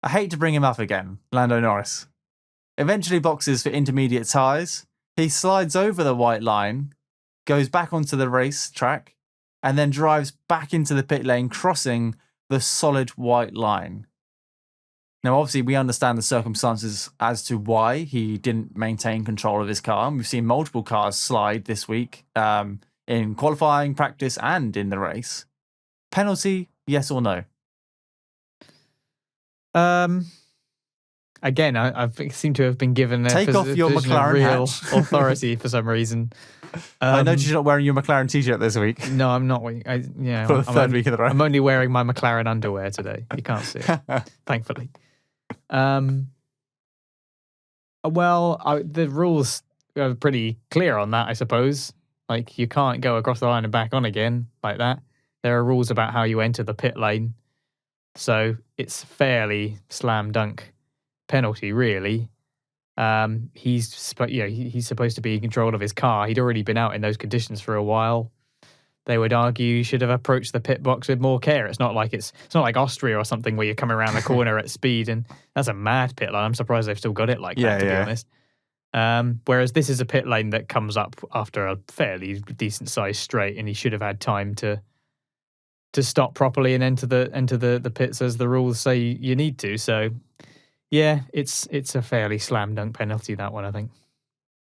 I hate to bring him up again, Lando Norris. Eventually boxes for intermediate tyres. He slides over the white line, goes back onto the race track, and then drives back into the pit lane, crossing the solid white line. Now, obviously, we understand the circumstances as to why he didn't maintain control of his car. And we've seen multiple cars slide this week in qualifying, practice, and in the race. Penalty, yes or no? Again, I seem to have been given a Take off your McLaren real hat. authority for some reason. I noticed you're not wearing your McLaren t-shirt this week. No, I'm not. For the third week in a row. I'm only wearing my McLaren underwear today. You can't see it, thankfully. Well, the rules are pretty clear on that, I suppose. Like, you can't go across the line and back on again like that. There are rules about how you enter the pit lane. So it's fairly slam dunk penalty, really. He's supposed to be in control of his car. He'd already been out in those conditions for a while. They would argue you should have approached the pit box with more care. It's not like Austria or something where you're coming around the corner at speed, and that's a mad pit lane. I'm surprised they've still got it like that, to be honest. Whereas this is a pit lane that comes up after a fairly decent sized straight, and he should have had time to stop properly and enter the pits as the rules say you need to. So yeah, it's a fairly slam dunk penalty, that one, I think.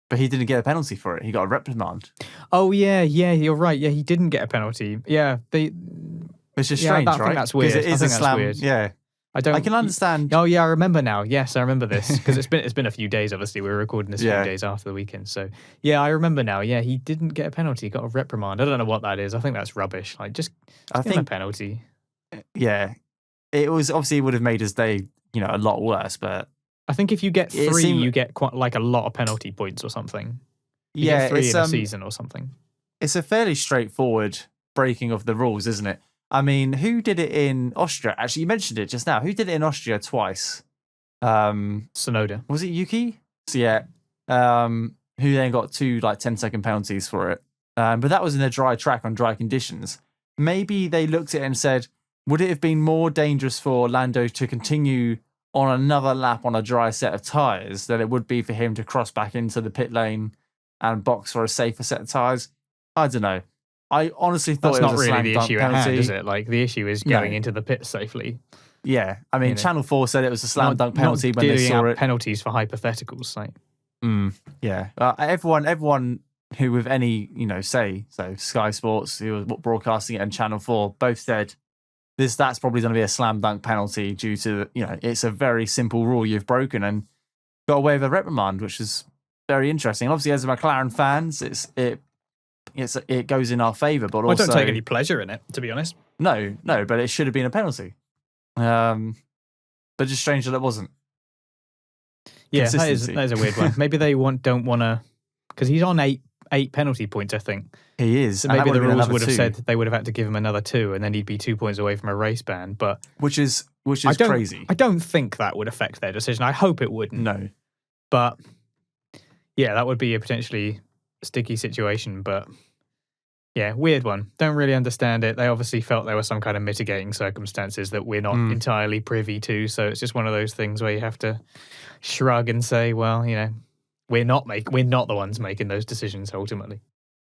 But he didn't get a penalty for it. He got a reprimand. Oh yeah, you're right. Yeah, he didn't get a penalty. Yeah, it's just strange, right? I think that's weird. Because it is a slam. Weird. Yeah, I can understand. Oh yeah, I remember now. Yes, I remember this because it's been a few days. Obviously, we were recording this a few days after the weekend. So yeah, I remember now. Yeah, he didn't get a penalty. He got a reprimand. I don't know what that is. I think that's rubbish. Like, I think a penalty. Yeah, it was obviously it would have made his day, a lot worse. But I think if you get 3, you get quite like a lot of penalty points or something. You get 3 in a season or something. It's a fairly straightforward breaking of the rules, isn't it? I mean, who did it in Austria? Actually, you mentioned it just now. Who did it in Austria twice? Sonoda. Was it Yuki? So yeah, who then got 2 10-second penalties for it. But that was in a dry track on dry conditions. Maybe they looked at it and said, would it have been more dangerous for Lando to continue on another lap on a dry set of tyres than it would be for him to cross back into the pit lane and box for a safer set of tyres? I don't know. I honestly thought that's it was not a really slam the dunk issue penalty. at hand, is it? Like, the issue is going into the pit safely. Yeah, I mean, Channel 4 said it was a slam dunk penalty when they saw it. Penalties for hypotheticals, like. Yeah, everyone who with any say, so Sky Sports, who was broadcasting it, and Channel 4 both said that's probably going to be a slam dunk penalty due to it's a very simple rule you've broken and got away with a reprimand, which is very interesting. And obviously, as a McLaren fans, it goes in our favour, but also I don't take any pleasure in it, to be honest. No, but it should have been a penalty. But just strange that it wasn't. Yeah, that is a weird one. Maybe they don't want to, because he's on eight penalty points, I think. He is. So maybe the rules would have said they would have had to give him another 2, and then he'd be 2 points away from a race ban. But which is crazy. I don't think that would affect their decision. I hope it wouldn't. No, but yeah, that would be a potentially sticky situation. But yeah, weird one. Don't really understand it. They obviously felt there were some kind of mitigating circumstances that we're not entirely privy to. So it's just one of those things where you have to shrug and say, well, we're not the ones making those decisions ultimately.